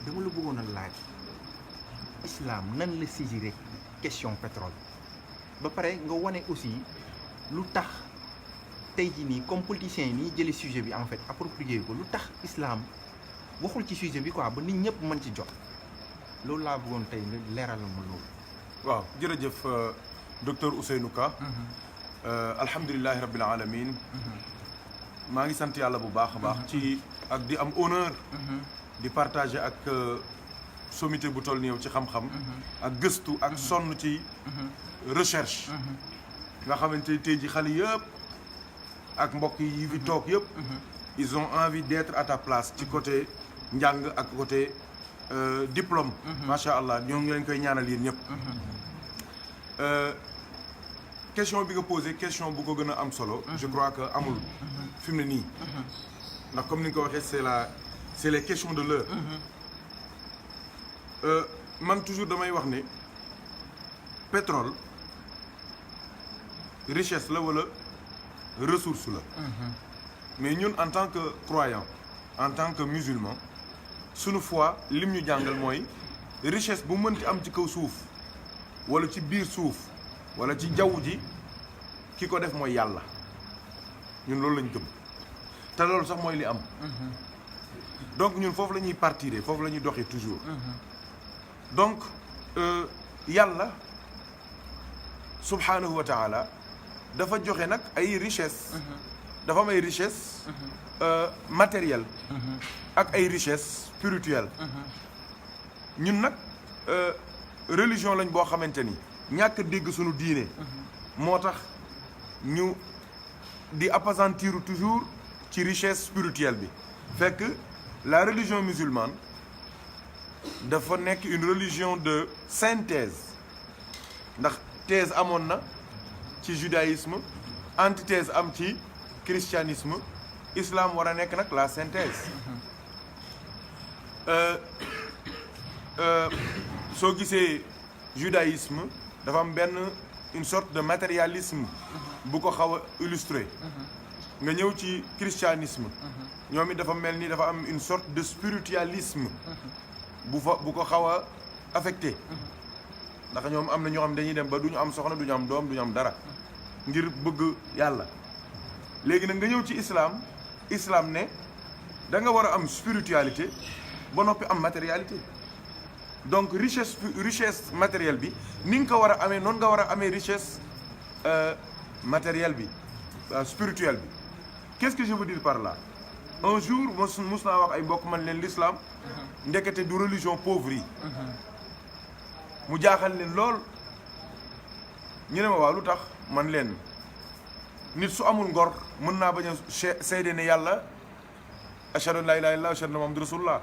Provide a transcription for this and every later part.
dama la bëggoon a laaj islam nan la saisir question pétrole ba pare nga wane aussi lu tax tey jii nii comme politiciens yi nii jëlee sujet bi en fait approprié ko lu tax islam waxul ci sujet bi quoi ba nit ñëpp mën ci jot loolu laa bëggoon tey nga leeralal ma loolu. waaw jërëjëf docteur Ousseynou Ka. alhamdulilahi rabbil alamin maa ngi sant yàlla bu baax a baax. ci ak di am honneur. di partager ak sommité bu toll nii yow ci xam-xam. ak gëstu ak sonn ci recherche. nga xamante ni tey ji xale yëpp ak mbokk yi fi toog yëpp. ils ont envie d'être à ta place ci côté njàng ak côté diplôme. macha allah ñoo ngi leen koy ñaanal yéen ñëpp. question bi nga posé question bu ko gën a am solo. je crois que amul fi mu ne nii. ndax comme ni nga ko waxee c'est les questions de l'heure. man toujours damay wax ne pétrole richesse la wala ressource la. mais ñun en tant que croyant en tant que musulman sunu foi lim ñu jàngal mooy richesse bu mënti am ci kaw suuf wala ci biir suuf wala ci jaww ji ki ko def mooy yàlla ñun loolu lañ gëm te loolu sax mooy li am. donc ñun foofu la ñuy partir foofu la ñuy doxee toujours. donc yàlla subhanahu wa taala dafa joxe nag ay richesse. dafa am ay richesse matérielle. ak ay richesse spirituelle. ñun nag religion lañ boo xamante ni ñàkk dégg suñu diine. moo tax ñu di appesantir toujours ci richesse spirituelle bi fekk la religion musulmane dafa nekk une religion de synthèse ndax thèse amoon na ci judaïsme antithèse am ci christianisme islam war a nekk nag la synthèse. soo gisee judaïsme dafa am benn une sorte de matérialisme bu ko xaw a illustré. nga ñëw ci christianisme ñoom it dafa mel ni dafa am une sorte de spiritualisme bu ko xaw a affecté ndax ñoom am na ñoo xam dañuy dem ba du ñu am soxna du ñu am doom du ñu am dara ngir bëgg yàlla. léegi nag nga ñëw ci islam ne da nga war a am spiritualité ba noppi am matérialité donc richesse matérielle bi ni nga ko war a amee noonu nga war a amee richesse matérielle bi spirituelle bi. qu'est-ce que je veux dire par là un jour mus naa wax ay mbokk man leen l'islam ndekete du religion pauvre yi. mu jaaxal leen lool ñu ne ma waaw lu tax man leen nit su amul ngor mën naa bañ a seede ne yàlla ashhadu an la ilaha illallah ashhadu anna muhammadur rasulullah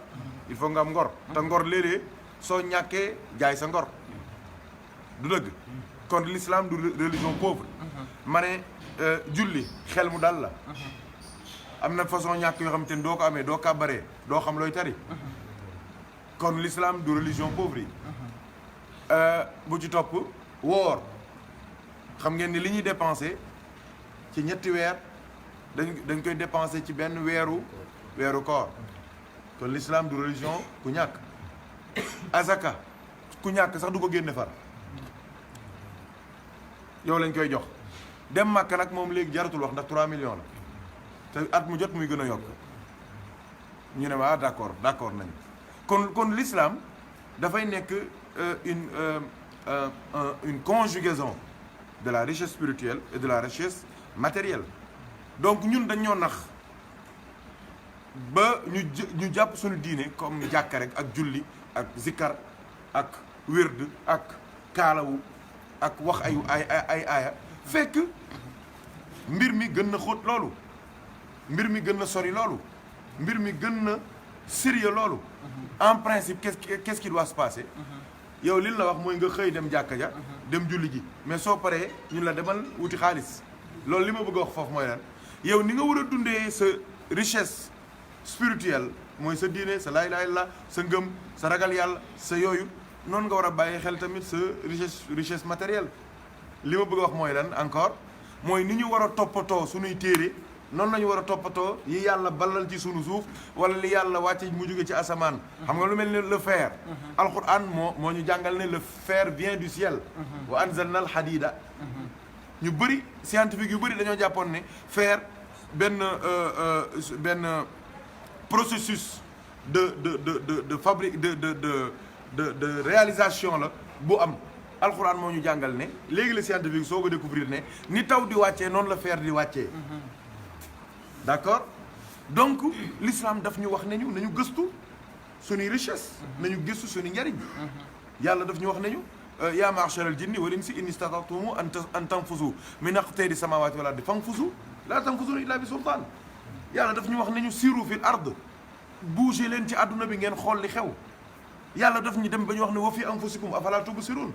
il faut nga am ngor te ngor léeg-léeg soo ñàkkee jaay sa ngor du dëgg kon l'islam du religion pauvre. ma ne julli xel mu dal la am na façon ñàkk yoo xam te ne doo ko amee doo kàbbaree doo xam looy tari kon l'islam du religion pauvre yi. bu ci topp woor xam ngeen ni li ñuy dépensé ci ñetti weer dañ koy dépensé ci benn weeru koor kon l'islam du religion ku ñàkk. azaka ku ñàkk sax du ko génne far yow lañ koy jox. dem Màkka nag moom léegi jaratul wax ndax 3 millions la te at mu jot muy gën a yokk ñu ne waa d'accord nañ kon l'islam dafay nekk une conjugaison de la richesse spirituelle et de la richesse matérielle. donc ñun dañ ñoo nax ba ñu jàpp suñu diine comme jàkka rek ak julli ak zikkar ak wérd ak kaalawu ak wax ay aaya fekk mbir mi gën na xóot loolu mbir mi gën na sori loolu mbir mi gën na sérieux loolu. en principe qu'est-ce qui doit se passer. yow li la wax mooy nga xëy dem jàkka ja dem julli ji mais soo paree ñun la demal wuti xaalis loolu li ma bëgg a wax foofu mooy lan yow ni nga war a dundee sa richesse spirituelle mooy sa diine sa laa ilaaha illallaah sa ngëm sa ragal yàlla sa yooyu noonu nga war a bàyyi xel tamit sa richesse matérielle. li ma bëgg a wax mooy lan encore mooy ni ñu war a toppatoo suñuy téere noonu la ñu war a toppatoo yi yàlla ballal ci sunu suuf wala li yàlla wàcce mu jóge ci asamaan. xam nga lu mel ne le fer. alquran moo ñu jàngal ne le fer vient du ciel. wa anzalna al hadida. ñu bëri scientifique yu bëri dañoo jàppoon ne fer benn processus de fabrique de réalisation la bu am. alxuraan moo ñu jàngal ne léegi la scientifique soo ko découvrir ne ni taw di wàccee noonu la fer di wàccee. d'accord donc l'islam daf ñu wax ne ñu nañu gëstu suñuy richesse. nañu gëstu suñuy njariñ. yàlla daf ñu wax ne ñu yaa ma'sharal jinni wal insi in istata'tum an tanfuzu min aqtari samawati wal ardi fanfuzu la tanfuzuna illa bi sultaan. yàlla daf ñu wax ne ñu siru fil ard bouger leen ci àdduna bi ngeen xool li xew. yàlla daf ñu dem ba ñu wax ne wa fi anfusikum afala tubsirun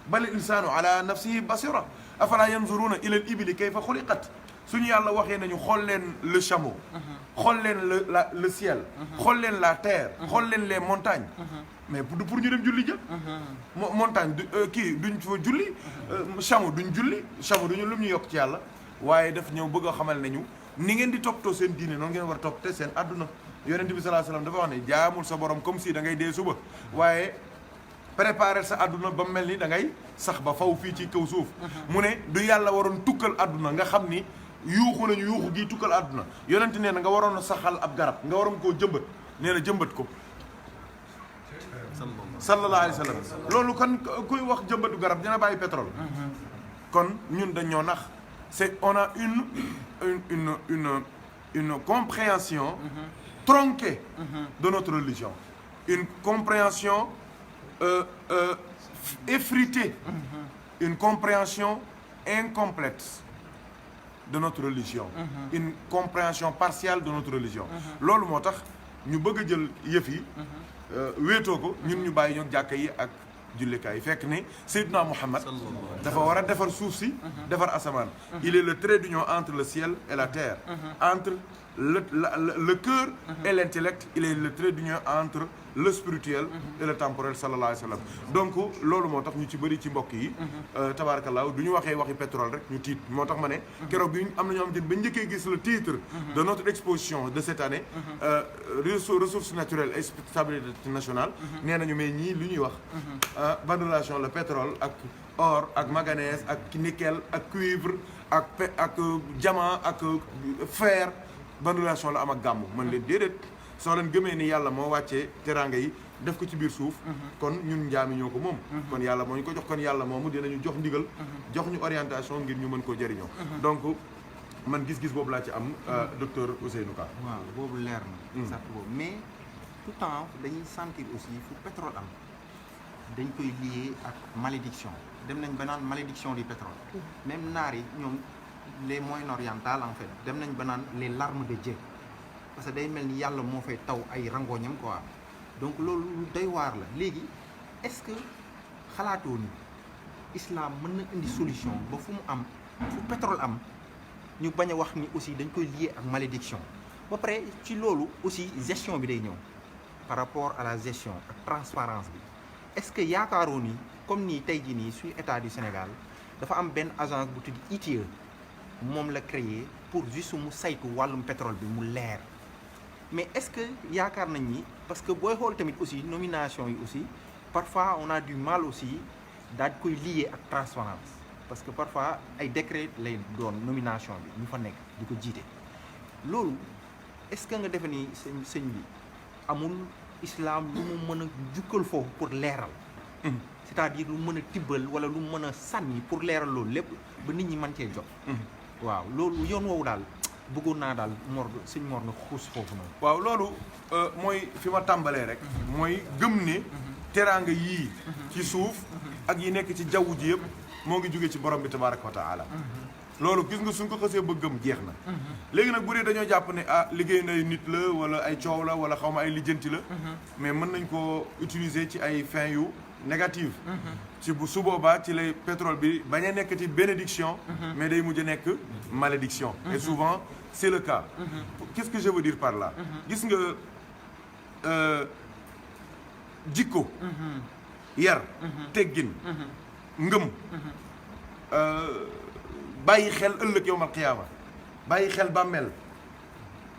bal insaanu ala nafsihi basira afala yanzuruna ila al ibili kayfa xuliqat suñu yàlla waxee nañu xool leen le chameau. xool leen le ciel. xool leen la terre. xool leen les montagnes. mais pour ñu dem julli jë. montagne kii duñ fa julli. chameau duñ julli chameau duñu lu ñu yokk ci yàlla waaye daf ñëw bëgg a xamal nañu ni ngeen di toppatoo seen diine noonu ngeen war a toppatoo seen àdduna. yonent bi sallallahu alayhi wasallam dafa wax ne jaamul sa borom comme si da ngay dee suba waaye préparer sa àdduna ba mel ni da ngay sax ba faw fii ci kaw suuf. mu ne du yàlla waroon tukkal àdduna nga xam ni yuuxu nañu yuuxu gii tukkal àdduna yonent nee na nga waroon a saxal ab garab nga waroon koo jëmbat nee na jëmbat ko. sallallahu alayhi wasallam loolu kon kuy wax jëmbatu garab dina bàyyi pétrole. kon ñun dañ ñoo nax c'est on a une compréhension. tronquée de notre religion, une compréhension effritée, une compréhension incomplète de notre religion, une compréhension partielle de notre religion. loolu moo tax ñu bëgg a jël yëf yi wéetoo ko ñun ñu bàyyi ñoo jàkka yi ak jullikaay yi fekk ne Seydina Muhammad dafa war a defar suuf si defar asamaan. il est le trait d'union entre le ciel et la terre, entre le cœur et l'intellect. Il est le trait d'union entre le spirituel et le temporel sallallahu alayhi wa sallam. donc loolu moo tax ñu ci bëri ci mbokk yi tabarakallah du ñu waxee waxi pétrole rek ñu tiit moo tax ma ne keroog bi am na ñoo xam ne ba njëkkee gis le titre de notre exposition de cette année ressources naturelles et stabilité nationale nee nañu mais ñii lu ñuy wax ban relation le pétrole ak or ak manganèse ak nickel ak cuivre ak diamant ak fer ban relation la am ak gàmmu man leen déedéet soo leen gëmee ni yàlla moo wàccee teraanga yi def ko ci biir suuf kon ñun njaami ñoo ko moom kon yàlla moo ñu ko jox kon yàlla moomu dinañu jox ndigal jox ñu orientation ngir ñu mën koo jëriñoo donc man gis-gis boobu laa ci am docteur Ousseynou Ka. waaw boobu leer na exact boobu mais tout le temps dañuy sentir aussi fu pétrole am dañ koy lié ak malédiction dem nañ ba naan malédiction du pétrole même naar yi ñoom les Moyen-Orientales en fait dem nañ ba naan les larmes de Dieu parce que day mel ni yàlla moo fay taw ay rangoñam quoi donc loolu lu doy waar la léegi est-ce que xalaatoo ni islam mën na indi solution ba fu mu am fu pétrole am ñu bañ a wax ni aussi dañ koy lié ak malédiction ba pare ci loolu aussi gestion bi day ñëw par rapport à la gestion ak transparence bi est-ce que yaakaaroo ni comme nii tey jii nii suñu état du Sénégal dafa am benn agence bu tudd ITIE moom la créé pour juste mu saytu wàllum pétrole bi mu leer mais est-ce que yaakaar nañ ni parce que booy xool tamit aussi nomination yi aussi parfois on a du mal aussi daal di koy lié ak transparence parce que parfois ay décret lay doon nomination bi ñu fa nekk di ko jiite loolu est-ce que nga defe ni sëñ bi amul islam lu mu mën a jukkal foofu pour leeral c'est-à-dire lu mën a tibbal wala lu mën a sànni pour leeral loolu lépp ba nit ñi mën cee jot waaw loolu yoon woowu daal bëggoon naa daal Mor sëñ Mor nga xuus foofu noonu waaw loolu mooy fi ma tàmbalee rek mooy gëm ne teraanga yii ci suuf ak yi nekk ci jaww ji yëpp moo ngi jóge ci borom bi tabaraka wa taala loolu gis nga suñ ko xasee bëggam jeex na léegi nag bu dee dañoo jàpp ne liggéey nay nit la wala ay coow la wala xaw ma ay lijjanti la mais mën nañ koo utiliser ci ay fin yu négative ci bu su boobaa ci lay pétrole bi bañ a nekk ci bénédiction mais day mujj a nekk malédiction et souvent c'est le cas qu'est-ce que je veux dire par là gis nga jikko yar teggin ngëm bàyyi xel ëllëg yawmal qiyaama bàyyi xel bàmmeel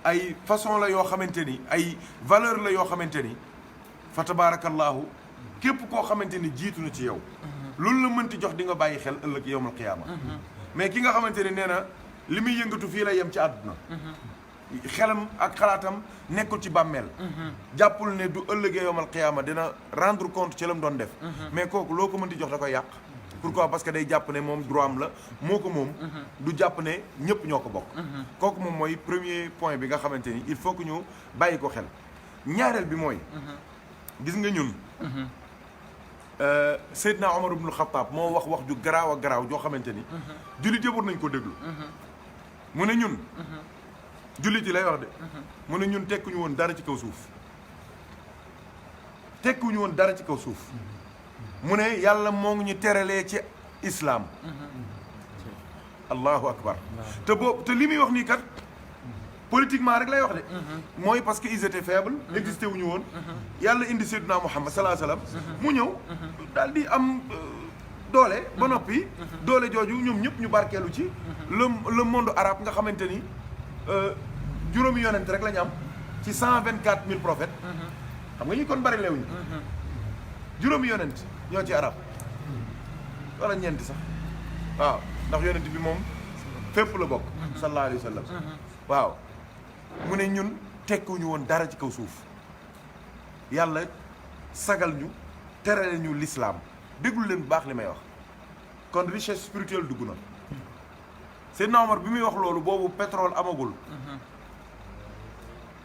ay façon la yoo xamante ni ay valeur la yoo xamante ni fa tabarakallahu képp koo xamante ni jiitu na ci yow loolu la mënti jox di nga bàyyi xel ëllëg yawmal qiyaama mais ki nga xamante ni nee na li muy yëngatu fii la yem ci àdduna xelam ak xalaatam nekkul ci bàmmeel jàppul ne du ëllëgee yawmal qiyaama dina rendre compte ci la mu doon def mais kooku loo ko mënti jox da koy yàq pourquoi parce que day jàpp ne moom droit am la moo ko moom du jàpp ne ñëpp ñoo ko bokk kooku moom mooy premier point bi nga xamante ni il faut que ñu bàyyi ko xel ñaareel bi mooy gis nga ñun Seydina Omar ibn Khattab moo wax ju garaaw a garaaw joo xamante ni jullit yëpp war nañ ko déglu mu ne ñun jullit yi lay wax de mu ne ñun tekkuñu woon dara ci kaw suuf tekkuñu woon dara ci kaw suuf mu ne yàlla moo ngi ñu teralee ci islam allahu akbar te li muy wax nii kat politiquement rek lay wax de mooy parce que ils étaient faibles existé wuñu woon yàlla indi Seydina Muhammad salaa salaam mu ñëw daal di am doole ba noppi doole jooju ñoom ñëpp ñu barkeelu ci le monde arabe nga xamante ni juróomi yonent rek la ñu am ci 124 000 prophètes xam nga ñu kon bari leewuñu juróomi yonent ñoo ci arab wala ñeenti sax waaw ndax yonent bi moom fépp la bokk sallallahu alayhi wa sallam waaw mu ne ñun tekkuñu woon dara ci kaw suuf yàlla sagal ñu terale ñu l'islam déglu leen bu baax li may wax kon richesse spirituelle dugg na Seydina Omar bi muy wax loolu boobu pétrole amagul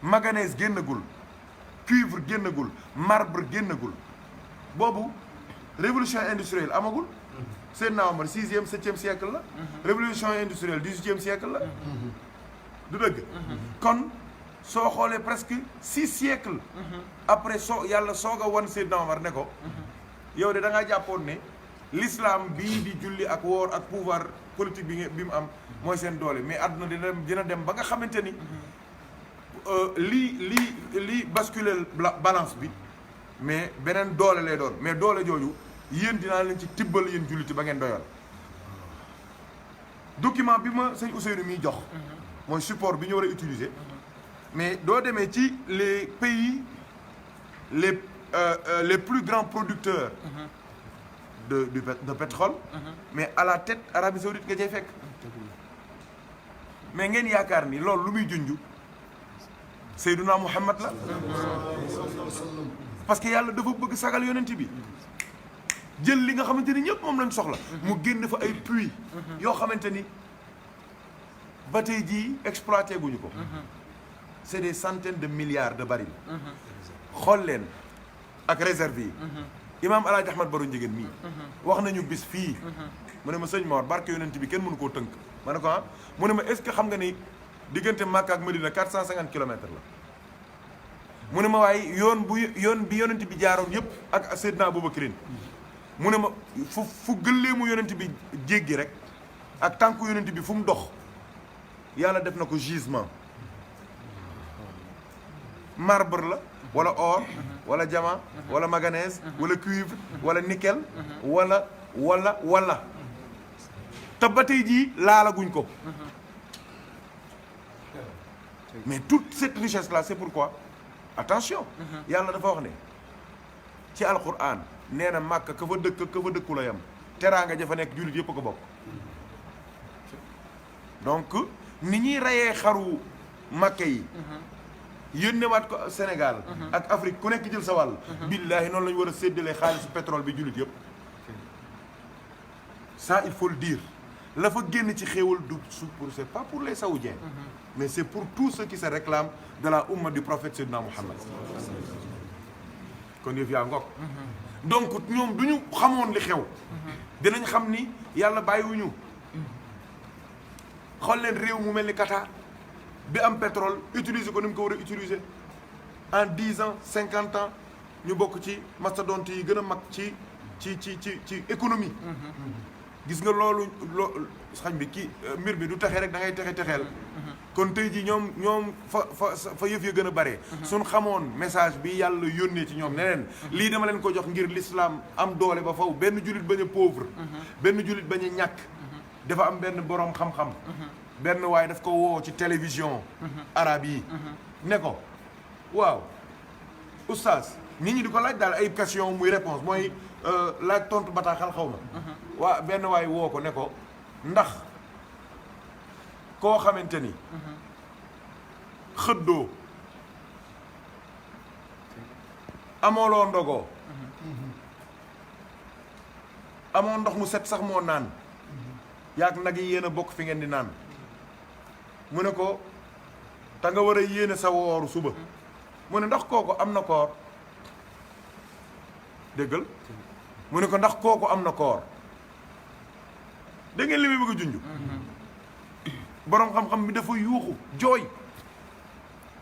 manganèse génnagul cuivre génnagul marbre génnagul boobu révolution industrielle amagul Seydina Omar 6e 7e siècle la révolution industrielle 18e siècle la du dëgg kon soo xoolee presque 6 siècles après yàlla soog a wan Seydina Omar ne ko yow de da ngaa jàppoon ne l'islam bii di julli ak woor ak pouvoir politique bi mu am mooy seen doole mais àdduna dina dem ba nga xamante ni lii basculer balance bi mais beneen doole lay doon mais doole jooju yéen dinaa leen ci tibbal yéen julliti ba ngeen doyal document bi ma sëñ Ousseynou miy jox mooy support bi ñu war a utiliser mais doo demee ci les pays les plus grands producteurs de pétrole mais à la tête Arabie Saoudite nga cay fekk mais ngeen yaakaar ni loolu lu muy junj Seydina Muhammad la parce que yàlla dafa bëgg sagal yonent bi jël li nga xamante ni ñëpp moom lañ soxla mu génn fa ay puits yoo xamante ni ba tey jii exploité guñu ko c'est des centaines de milliards de barils xool leen ak réserve yi imaam El Hadj Ahmad Baro Ndiéguène mii wax nañu bis fii mu ne ma sëñ Mor barke yonent bi kenn mënu koo tënk ma ne ko ah mu ne ma est-ce que xam nga ni diggante Makka ak Medina 450 kilomètres la mu ne ma waaye yoon bi yonent bi jaaroon yëpp ak Seydina Aboubacrine mu ne ma fu gëlleemu yonent bi jéggi rek ak tànku yonent bi fu mu dox yàlla def na ko gisement marbre la wala or wala diamant wala manganèse wala cuivre wala nickel wala te ba tey jii laalaguñ ko mais toute cette richesse là c'est pourquoi attention yàlla dafa wax ne ci alquran nee na Màkka ka fa dëkku la yam teraanga ja fa nekk jullit yëpp a ko bokk donc ni ñuy reyee xaru Màkka yi yónnewaat ko Sénégal ak Afrique ku nekk jël sa wàll billaahi noonu la ñu war a séddalee xaalisu pétrole bi jullit yëpp ça il faut le dire la fa génn ci xéewal du c'est pas pour les Saoudiens mais c'est pour tous ceux qui se réclament de la umma du prophète Seydina Muhammad kon yëf yaa ngoog donc ñoom du ñu xamoon li xew dinañ xam ni yàlla bàyyiwuñu xool leen réew mu mel ni Qatar bi am pétrole utiliser ko ni mu ko war a utiliser en 10 ans 50 ans ñu bokk ci mastodonte yi gën a mag ci économie gis nga loolu xañ bi kii mbir bi du texe rek da ngay texeel kon tey ji ñoom fa yëf ya gën a bare suñ xamoon message bi yàlla yónnee ci ñoom ne leen lii dama leen ko jox ngir l'islam am doole ba faw benn jullit bañ a pauvre benn jullit bañ a ñàkk dafa am benn boroom xam-xam benn waay daf ko woo ci télévision arabe yi ne ko waaw oustaz nit ñi di ko laaj daal ay question muy réponse mooy laaj tontu bataaxal xaw ma waa benn waay woo ko ne ko ndax koo xamante ni xëddoo amooloo ndogoo amoo ndox mu set sax moo naan yaag nag yi yéen a bokk fi ngeen di naan mu ne ko te nga war a yéene sa wooru suba mu ne ndax kooku am na koor déggal mu ne ko ndax kooku am na koor dégg ngeen li muy bëgg a junj boroom xam-xam bi dafa yuuxu jooy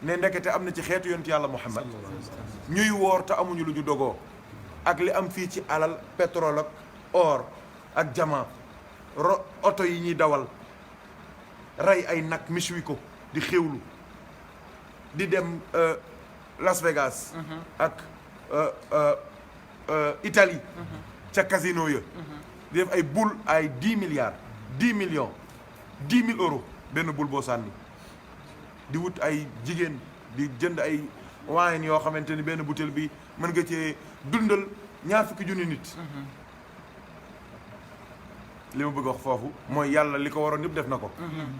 ne ndekete am na ci xeetu yonent yàlla Muhammad ñuy woor te amuñu lu ñu dogoo ak li am fii ci alal pétrole ak or ak diamant oto yi ñuy dawal rey ay nag miswi ko di xewlu di dem Las Vegas ak Italie ca casino ya di def ay boule ay 10 milliards 10 millions 10 000 euros benn boule boo sànni di wut ay jigéen di jënd ay wine yoo xamante ni benn butéel bi mën nga cee dundal 20 junni nit li ma bëgg a wax foofu mooy yàlla li ko waroon yëpp def na ko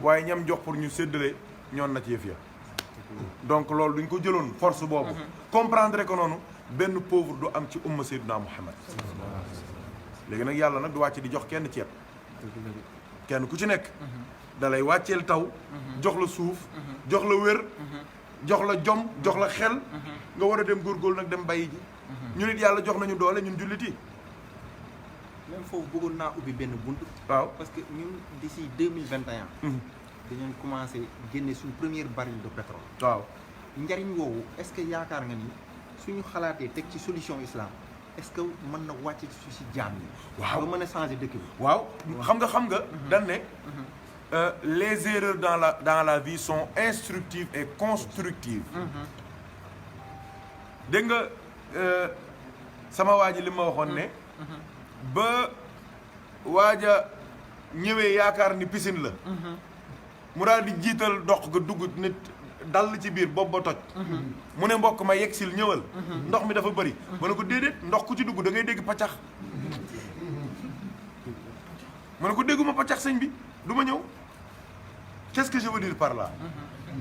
waaye ñam jox pour ñu séddale ñoon na ci yëf ya donc loolu duñ ko jëloon force boobu comprendre ko noonu benn pauvre du am ci umma Seydina Muhammad léegi nag yàlla nag du wàcc di jox kenn ceeb kenn ku ci nekk da lay wàcceel taw jox la suuf jox la wér jox la jom jox la xel nga war a dem góorgóorlu nag dem bàyyi ji ñu nit yàlla jox nañu doole ñun jullit yi même foofu bëggoon naa ubbi benn bunt waaw parce que ñun d'ici 2021 dañu commencé génne suñu première baril de pétrole waaw njariñ woowu est-ce que yaakaar nga ni suñu xalaatee teg ci solution islam est-ce que mën na wàcc ci jaam yi waaw ba mën a changer dëkk bi waaw xam nga dañ ne les erreurs dans la vie sont instructives et constructives dégg nga sama waa ji li ma waxoon ne ba waaja ñëwee yaakaar ni piscine la mu daal di jiital dox ga dugg nit dal ci biir bopp ba toj mu ne mbokk ma yegsil ñëwal ndox mi dafa bëri ma ne ko déedéet ndox ku ci dugg da ngay dégg paccax ma ne ko dégguma paccax sëñ bi du ma ñëw qu'est-ce que je veux dire par là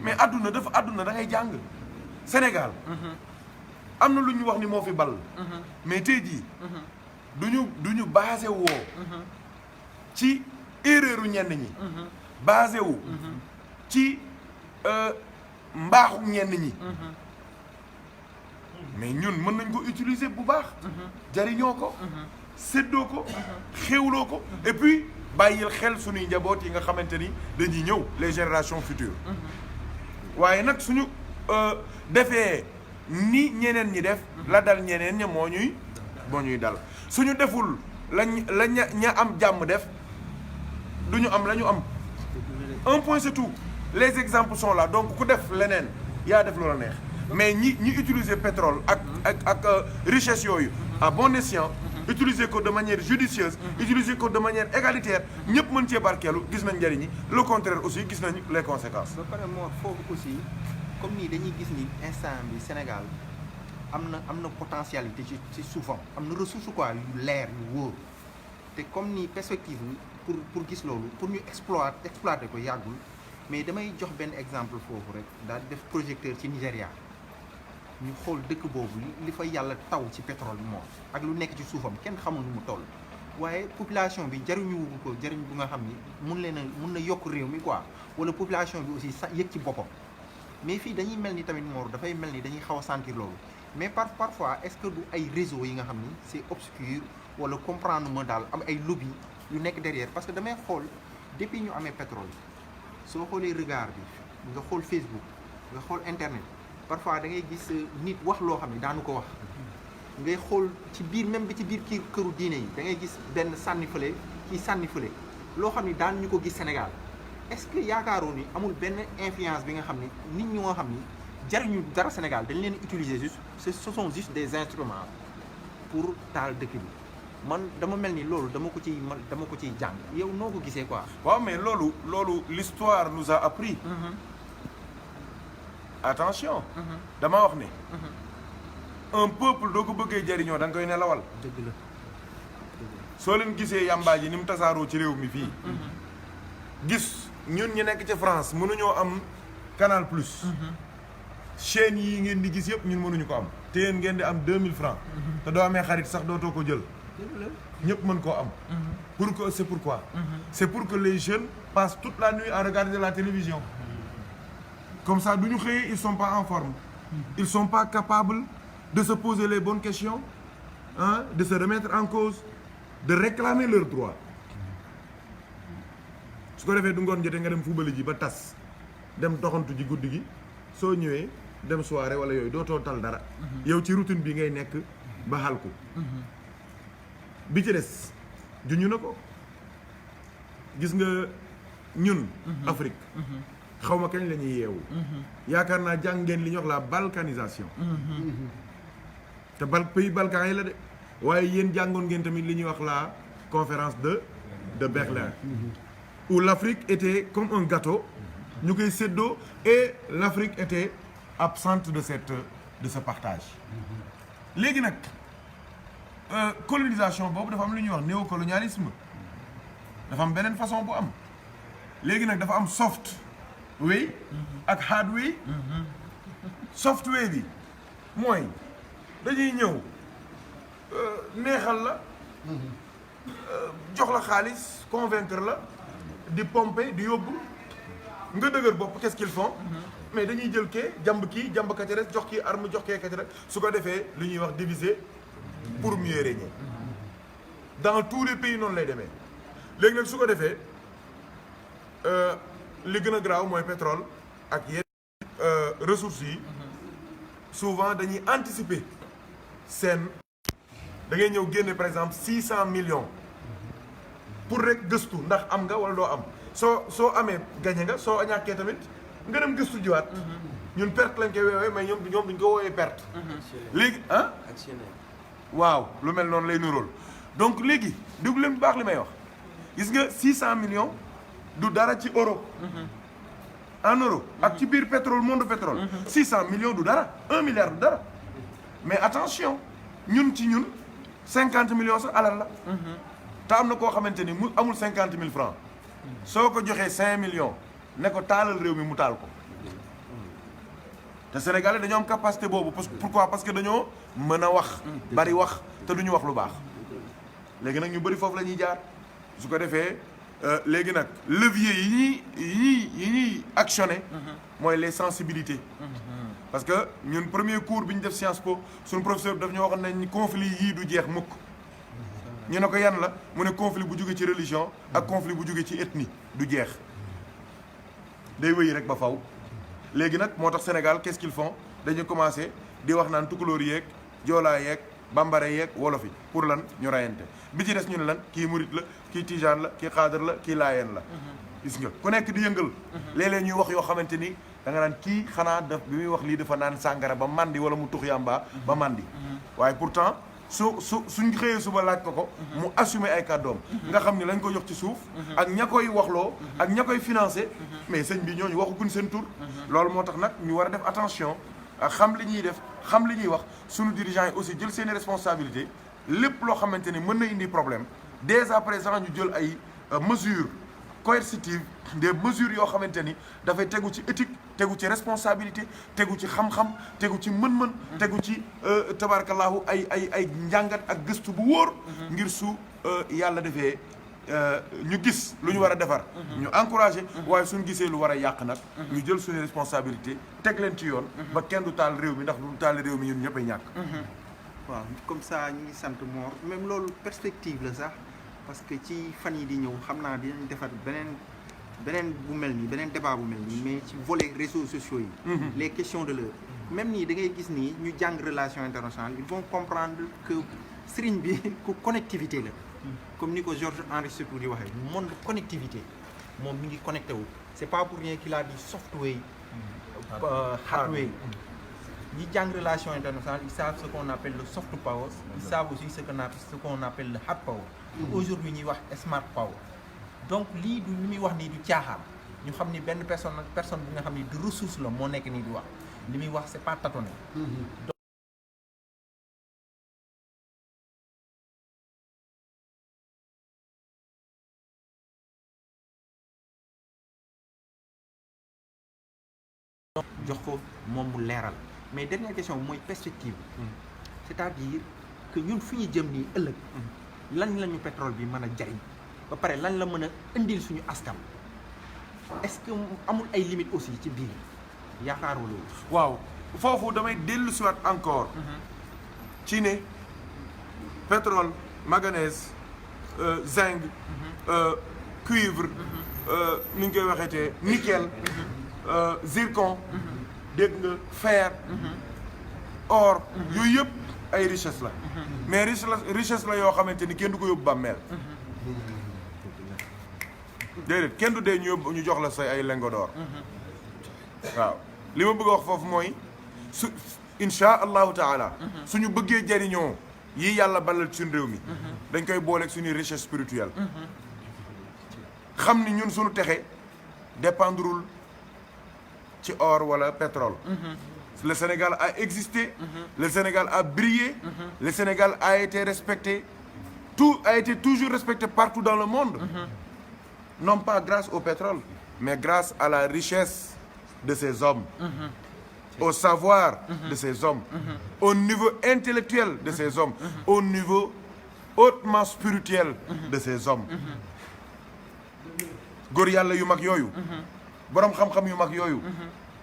mais adduna da ngay jàng Sénégal am na lu ñu wax ni moo fi ball mais tey jii du ñu basé woo ci erreur u ñenn ñi basé wu ci mbaaxu ñenn ñi mais ñun mën nañ ko utiliser bu baax jariñoo ko séddoo ko xewloo ko et puis bàyyil xel suñuy njaboot yi nga xamante ni dañuy ñëw les générations futures waaye nag suñu defee ni ñeneen ñi def la dal ñeneen ña moo ñuy dal suñu deful la ña am jàmm def duñu am la ñu am un point c'est tout les exemples sont là donc ku def leneen yaa def loola neex mais ñi utiliser pétrole ak richesse yooyu à bon escient utiliser ko de manière judicieuse utiliser ko de manière égalitaire ñëpp mën cee barkeelu gis nañ njëriñ yi le contraire aussi gis nañ les conséquences. ba pare moo foofu aussi comme nii dañuy gis ni instant bi Sénégal am na potentialité ci suufam am na ressource quoi yu leer yu wóor te comme ni perspective bi pour gis loolu pour ñu exploiter ko yàggul mais damay jox benn exemple foofu rek daal di def projecteur ci Nigéria ñu xool dëkk boobu li fa yàlla taw ci pétrole moom ak lu nekk ci suufam kenn xamul nu mu toll waaye population bi jariñu ko jariñ bu nga xam ni mun na yokk réew mi quoi wala population bi aussi sa yëg ci boppam mais fii dañuy mel ni tamit Mor dafay mel ni dañuy xaw a sentir loolu mais parfois est-ce que du ay réseau yi nga xam ni c'est obscur wala comprendre ma daal am ay lobby yu nekk derrière parce que damay xool depuis ñu amee pétrole soo xoolee regard bi nga xool Facebook nga xool internet parfois da ngay gis nit wax loo xam ne daanu ko wax ngay xool ci biir même bi ci biir kii këru diine yi da ngay gis benn sànni fële kii sànni fële loo xam ni daan ñu ko gis Sénégal est-ce que yaakaaroo ni amul benn influence bi nga xam ni nit ñi nga xam ni jariñu dara Sénégal dañ leen utiliser juste ce sont juste des instruments pour taal dëkk bi man dama mel ni loolu dama ko ciy jàng yow noo ko gisee quoi. waaw mais loolu l'histoire nous a appris. attention. dama wax ne. un peuple doo ko bëggee jariñoo da nga koy nelawal. dëgg la. soo leen gisee yàmbaa ji ni mu tasaaroo ci réew mi fii. gis ñun ñu nekk ca France mënuñoo am Canal Plus. chaîne yi ngeen di gis yëpp ñun mënuñu ko am. te yéen ngeen di am 2000 francs. te doo amee xarit sax dootoo ko jël. ñëpp mën koo am. C'est pourquoi. C'est pour que les jeunes passent toute la nuit à regarder la télévision. Comme ça du ñu xëyee ils sont pas en forme. Ils sont pas capables de se poser les bonnes questions, hein, de se remettre en cause, de réclamer leurs droits. su ko defee du ngoon jotee nga dem fubali ji ba tas dem doxantu ji guddi gi soo ñëwee dem soirée wala yooyu dootoo tal dara. yow ci routine bi ngay nekk ba xal ko. bi ci des juñu na ko gis nga ñun. Afrique. xaw ma kañ la ñuy yeewu. yaakaar naa jàng ngeen li ñuy wax la balkanisation. te pays Balkan yi la de waaye yéen jàngoon ngeen tamit li ñuy wax la conférence de Berlin. où l'Afrique était comme un gâteau ñu koy séddoo et l'Afrique était absente de ce partage. léegi nag colonisation boobu dafa am lu ñuy wax néocolonialisme dafa am beneen façon bu am léegi nag dafa am soft way ak hard way. soft way bi mooy dañuy ñëw neexal la jox la xaalis convaincre la di pomper di yóbbu nga dëgër bopp qu'est-ce qu'ils font mais dañuy jël kee jàmb kii jàmb ka ca des jox kii arme jox kee ka ca des su ko defee li ñuy wax diviser pour mieux régner dans tous les pays noonu lay demee léegi nag su ko defee li gën a graaw mooy pétrole ak yenn ressources yi souvent dañuy anticiper seen da ngay ñëw génne par exemple 600 millions pour rek gëstu ndax am nga wala doo am soo amee gagné nga soo ñàkkee tamit nga dem gëstu jiwaat ñun perte lañ koy woowee mais ñoom duñ ko woowee perte. léegi ah. waaw lu mel noonu lay nuróol donc léegi déglu leen bu baax li may wax gis nga 600 millions du dara ci euro. en euro ak ci biir pétrole monde pétrole. 600 millions du dara 1 milliard du dara mais attention ñun ci ñun 50 millions sax alal la. te am na koo xamante ni mu amul 50 000 francs soo ko joxee 5 millions ne ko taalal réew mi mu taal ko te Sénégalais dañoo am capacité boobu pourquoi parce que dañoo mën a wax bari wax te duñu wax lu baax léegi nag ñu bëri foofu la ñuy jaar su ko defee léegi nag levier yi ñuy actionné mooy les sensibilités parce que ñun premier cours bi ñu def Sciences Po suñu professeur bi daf ñu waxoon nañ conflit yii du jeex mukk ñu ne ko yan la mu ne conflit bu jóge ci religion ak conflit bu jóge ci ethnie du jeex day wéy rek ba faw léegi nag moo tax Sénégal qu'est-ce qu'ils font dañu commencé di wax naan tukulóor yeeg joolaa yeeg bambara yeeg wolof yi pour lan ñu rayante bi ci des ñu ne lan kii murit la kii tijaan la kii xaadar la kii laayeen la gis nga ku nekk di yëngal léeg-léeg ñuy wax yoo xamante ni da nga naan kii xanaa daf bi muy wax lii dafa naan sàngara ba mandi wala mu tux yàmba ba mandi waaye pourtant suñ xëyee suba laaj ko mu assumer ay kàddoom nga xam ni lañ ko jox ci suuf ak ña koy waxloo ak ña koy financé mais sëñ bi ñooñu waxaguñ seen tur loolu moo tax nag ñu war a def attention xam li ñuy def xam li ñuy wax suñu dirigeants yi aussi jël seeni responsabilité lépp loo xamante ni mën na indi problème dès à présent ñu jël ay mesures coercitives des mesures yoo xamante ni dafay tegu ci éthique tegu ci responsabilité tegu ci xam-xam tegu ci mën-mën tegu ci tabaarakallahu ay njàngat ak gëstu bu wóor ngir su yàlla defee ñu gis lu ñu war a defar ñu encouragé waaye suñu gisee lu war a yàq nag ñu jël suñu responsabilité teg leen ci yoon ba kenn du taal réew mi ndax du taal réew mi ñun ñëpp a ñàkk waaw comme ça ñu ngi sant Mor même loolu perspective la sax parce que ci fan yi di ñëw xam naa dinañ defar beneen bu mel nii beneen débat bu mel nii mais ci volet réseaux sociaux yi les questions de l'heure même nii da ngay gis nii ñu jàng relation internationale ils vont comprendre que sëriñ bi ku connectivité la comme ni ko Georges Henri Sékou di waxee monde connectivité moom mi ngi connecté wu c'est pas pour rien qu'il a dit software hardware ñi jàng relation internationale ils savent ce qu'on appelle le soft power, ils savent aussi ce qu'on appelle le hard power. Aujourd'hui ñuy wax smart power. Donc lii du li muy wax nii du caaxaan ñu xam ni benn personne bu nga xam ni du ressource la moo nekk nii di wax li muy wax c'est pas tâtonné. jox ko moom mu leeral mais dernière question mooy perspective c'est-à-dire que ñun fi ñu jëm nii ëllëg lan lañu pétrole bi mën a jariñ ba pare lan la mën a indil suñu askan est-ce que amul ay limites aussi ci biir yaakaaroo loolu. waaw foofu damay dellu si waat encore ci ne pétrole manganèse zinc cuivre ni ñu koy waxeetee nickel zircon dégg nga fer or yooyu yëpp ay richesse la mais richesse la yoo xamante ni kenn du ko yóbbu bàmmeel déedéet kenn du dee ñu jox la say ay lingots d'or waaw li ma bëgg a wax foofu mooy su insha allahu taala suñu bëggee jariñoo yi yàlla balal ci suñu réew mi dañ koy booleeg suñuy richesse spirituelle xam ni ñun suñu texe dépendrul ci or wala pétrole. Le Sénégal a existé, le Sénégal a brillé, le Sénégal a été respecté, tout a été toujours respecté partout dans le monde. Non pas grâce au pétrole, mais grâce à la richesse de ces hommes, au savoir de ces hommes, au niveau intellectuel de ces hommes, au niveau hautement spirituel de ces hommes. góor yàlla yu mag yooyu borom xam-xam yu mag yooyu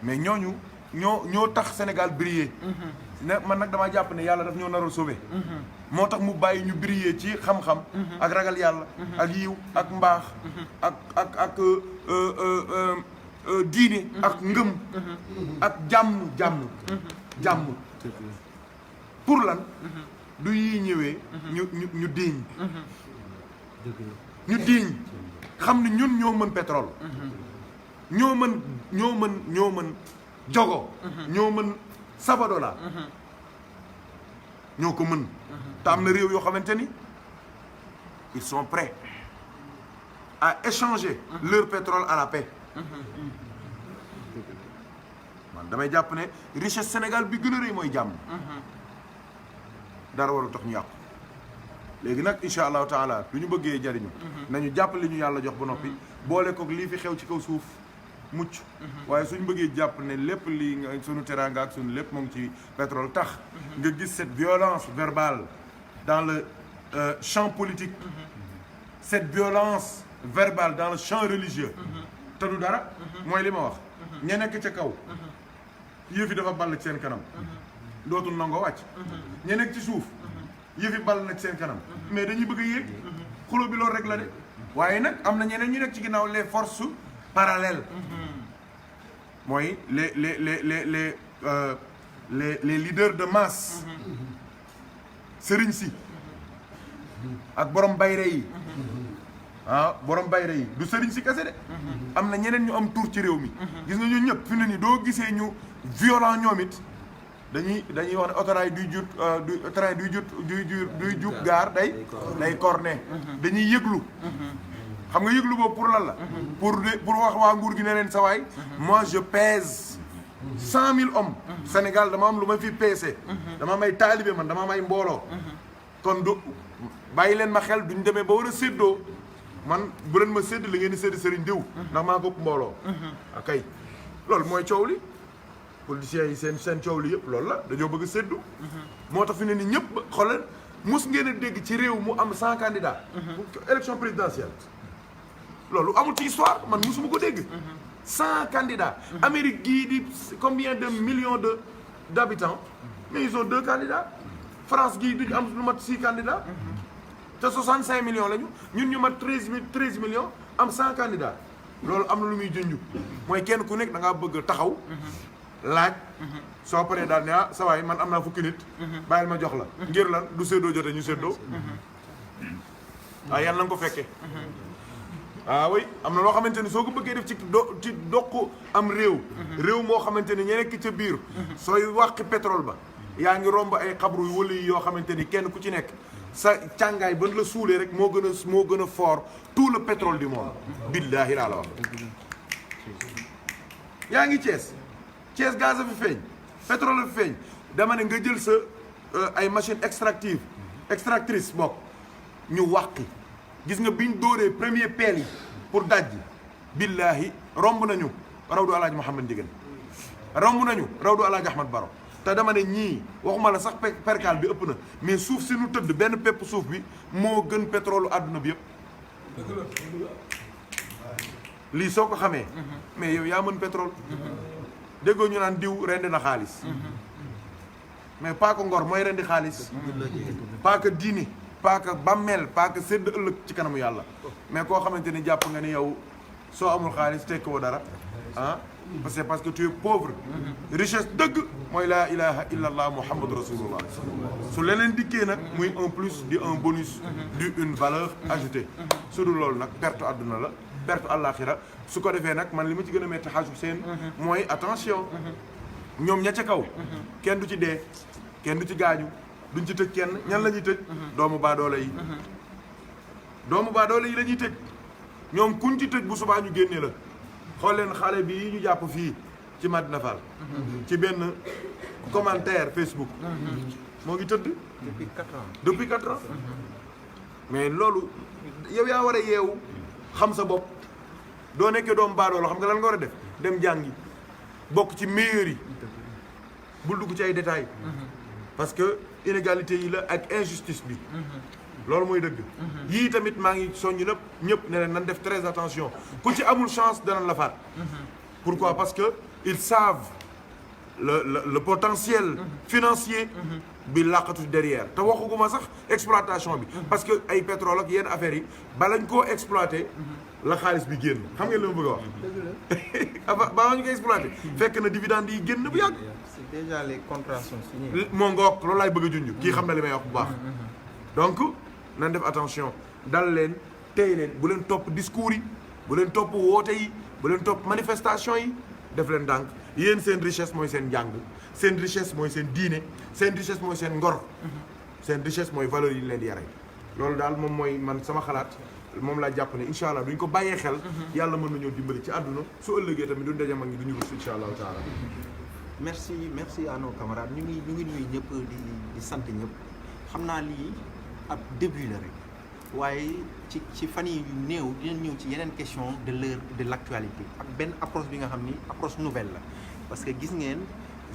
mais ñooñu ñoo tax Sénégal briller ne man nag damaa jàpp ne yàlla daf ñoo naroon sauver moo tax mu bàyyi ñu briller ci xam-xam ak ragal yàlla ak yiw ak mbaax ak diine ak ngëm ak jàmm pour lan du yi ñëwee ñu diiñ ñu diiñ xam ne ñun ñoo mën pétrole ñoo mën jogo ñoo mën Sabadola ñoo ko mën te am na réew yoo xamante ni ils sont prêts à échanger leur pétrole à la paix man damay jàpp ne richesse Sénégal bi gën a rëy mooy jàmm dara warul tax ñu yàqu léegi nag incha allahu taala du ñu bëggee jariñu nañu jàpp li ñu yàlla jox ba noppi boole kook lii fi xew ci kaw suuf mucc waaye suñu bëggee jàpp ne lépp lii nga suñu teraanga ak suñu lépp mu ngi ci pétrole tax nga gis cette violence verbale dans le champ politique cette violence verbale dans le champ religieux te du dara mooy li ma wax ña nekk ca kaw yëf yi dafa ball ci seen kanam dootul nangoo wàcc ña nekk ci suuf yëf yi ball na ci seen kanam mais dañuy bëgg a yéeg xuloo bi loolu rek la de waaye nag am na ñeneen ñu nekk ci ginnaaw les forces parallèles mooy les leaders de masse sëriñ si ak borom bayre yi borom bayre yi du sëriñ si kese de am na ñeneen ñu am tur ci réew mi gis nga ñun ñëpp fi ne ni doo gisee ñu violent ñoom it dañuy wax ne autorail duy jub gaar day corné dañuy yëglu xam nga yëglu boobu pour lan la pour wax waa nguur gi ne leen sawaay moi je pèse 100 000 hommes Sénégal dama am lu ma fi peese dama am ay taalibe man dama am ay mbooloo kon du bàyyi leen ma xel duñ demee ba war a séddoo man bu leen ma sédd li ngeen di sédd sëriñ diw ndax maa ko mbooloo akay loolu mooy coow li politiciens yi seen coow li yëpp loolu la dañoo bëgg a séddu moo tax fi ne ni ñëpp xoolal mus ngeen a dégg ci réew mu am 100 candidats élection présidentielle loolu amul ci histoire man musuma ko dégg 100 candidats Amérique gii di combien de millions d'habitants mais ils ont 2 candidats France gii duñu am lu mat 6 candidats te 65 millions lañu ñun ñu mat 13 millions am 100 candidats loolu am na lu muy junj mooy kenn ku nekk da ngaa bëgg taxaw laaj soo paree daal ne sa waay man am naa fukki nit bàyyil ma jox la ngir lan du séddoo jote ñu séddoo waaye yàlla na nga ko fekkee ah oui am na loo xamante ni soo ko bëggee def ci doq am réew moo xamante ni ña nekk ca biir sooy wàqi pétrole ba yaa ngi romb ay xabru wala yi yoo xamante ni kenn ku ci nekk sa càngaay ban la suulee rek moo gën a fort tout le pétrole du monde billaahi laa la wax yaa ngi Thiès gaz a fi feeñ pétrole a fi feeñ dama ne nga jël sa ay machine extractrice bokk ñu wàqi gis nga biñ dóoree premier peel yi pour dajji billaahi romb nañu rawdu alaaji Mouhamed Ndiéguène romb nañu rawdu alaaji Ahmad Baro te dama ne ñii waxuma la sax percal bi ëpp na mais suuf si nu tëdd benn pepp suuf bi moo gën pétrole àdduna bi yëpp lii soo ko xamee mais yow yaa mën pétrole déggoo ñu naan diw rendi na xaalis mais paaka ngor mooy rendi xaalis paaka diini paaka bàmmeel paaka sédd ëllëg ci kanamu yàlla mais koo xamante ni jàpp nga ni yow soo amul xaalis tekki woo dara ah parce que tu es pauvre richesse dëgg mooy laa ilaha illa allah muhammadu rasulullah su leneen dikkee nag muy un plus di un bonus di une valeur ajoutée su dul loolu nag perte àdduna la perte àllaaxira su ko defee nag man li ma ci gën a metti xaaju seen mooy attention ñoom ña ca kaw kenn du ci dee kenn du ci gaañu duñ ci tëj kenn ñan la ñuy tëj doomu baadoole yi la ñuy tëj ñoom kuñ ci tëj bu subaa ñu génnee la xool leen xale bi ñu jàpp fii ci Madina Fall ci benn commentaire Facebook moo ngi tëdd depuis 4 ans mais loolu yow yaa war a yeewu xam sa bopp doo nekkee doomu baadoolo xam nga lan nga war a def dem jàngi bokk ci meilleurs yi bul dugg ci ay détails parce que inégalité yi la ak injustice bi loolu mooy dëgg yii tamit maa ngi soññ ñëpp ne leen nan def très attention ku ci amul chance danañ la faat pourquoi parce que ils savent le potentiel financier bi làqatu derrière te waxuguma sax exploitation bi parce que ay pétrole ak yenn affaires yi balañ koo exploiter la xaalis bi génn xam ngeen li ma bëgg a wax balaa ñu koy exploiter fekk na dividende yi génn bu yàgg c'est déjà les contrats sont signés moo ngoog loolu laay bëgg a junj kii xam na li may wax bu baax donc nan def attention dal leen tey leen bu leen topp discours yi bu leen topp woote yi bu leen topp manifestation yi def leen ndànk yéen seen richesse mooy seen njàng seen richesse mooy seen diine seen richesse mooy seen ngor seen richesse mooy valeur yi ñu leen di yare loolu daal moom mooy man sama xalaat moom laa jàpp ne incha allah duñ ko bàyyee xel yàlla mën nañoo dimbali ci àdduna su ëllëgee tamit duñ daje mag ñi duñu rus incha allahu taala merci à nos camarades ñu ngi nuyu ñëpp di sant ñëpp xam naa lii ab début la rek waaye ci fan yi yu néew dinañ ñëw ci yeneen question de l'heure de l'actualité ak benn approche bi nga xam ni approche nouvelle la parce que gis ngeen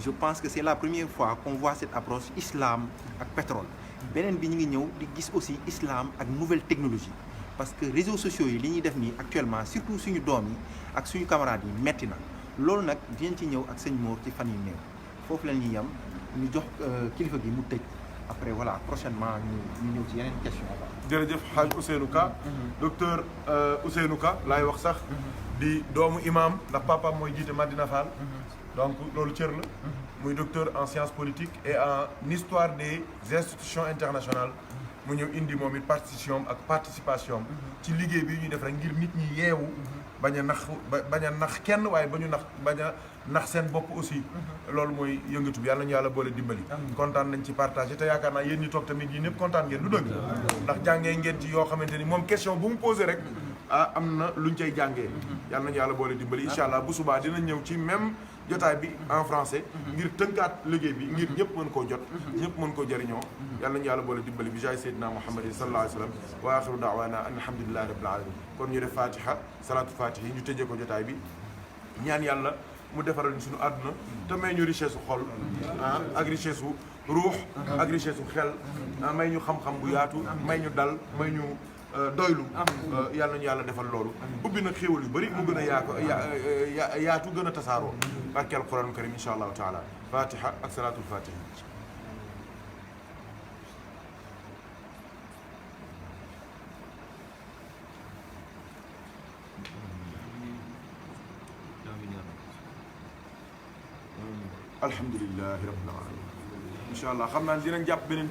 je pense que c'est la première fois qu'on voit cette approche islam ak pétrole beneen bi ñu ngi ñëw di gis aussi islam ak nouvelle technologie parce que réseaux sociaux yi li ñuy def nii actuellement surtout suñu doom yi ak suñu camarades yi metti na loolu nag dinañ ci ñëw ak sëñ Mor ci fan yu néew foofu la ñuy yem ñu jox kilifa gi mu tëj après voilà prochainement ñu ñëw ci yeneen question jërëjëf Hadj Ousseynou Ka docteur Ousseynou Ka laay wax sax di doomu imam ndax papaam mooy jiite Madina Fall donc loolu cër la muy docteur en sciences politiques et en histoire des institutions internationales mu ñëw indi moom it participation ci liggéey bi ñuy def rek ngir nit ñi yeewu bañ a nax kenn waaye bañ a nax seen bopp aussi loolu mooy yëngatu bi yàlla nañu yàlla boole dimbali kontaan nañ ci partagé te yaakaar naa yéen ñi toog tamit yi ñëpp kontaan ngeen du dëgg ndax jàngee ngeen ci yoo xamante ni moom question bu mu posé rek am na luñ cay jàngee yàlla nañu yàlla boole dimbali incha allah bu subaa dina ñëw ci même jotaay bi en français ngir tënkaat liggéey bi ngir ñëpp mën koo jot ñëpp mën koo jëriñoo yàlla nañu yàlla boole dimbali bi jaay seydina muhammadin sallallahu alayhi wa sallam wa axiru daawaana an alhamdulillahi rabbil alamin kon ñu def fatiha salaatu fatiha yi ñu tëjee ko jotaay bi ñaan yàlla mu defaral ñu suñu àdduna te may ñu richesse su xol ak richesse su ruux ak richesse su xel may ñu xam-xam bu yaatu may ñu dal may ñu doylu yàlla nañu yàlla defal loolu ubbi nag xéewal yu bëri mu gën a yaatu gën a tasaaroo barke alquran karim insha allahu taala fatiha ak salaatul fatiha alhamdulillahi rabbil alamin insha allah xam naa dinañ jàpp beneen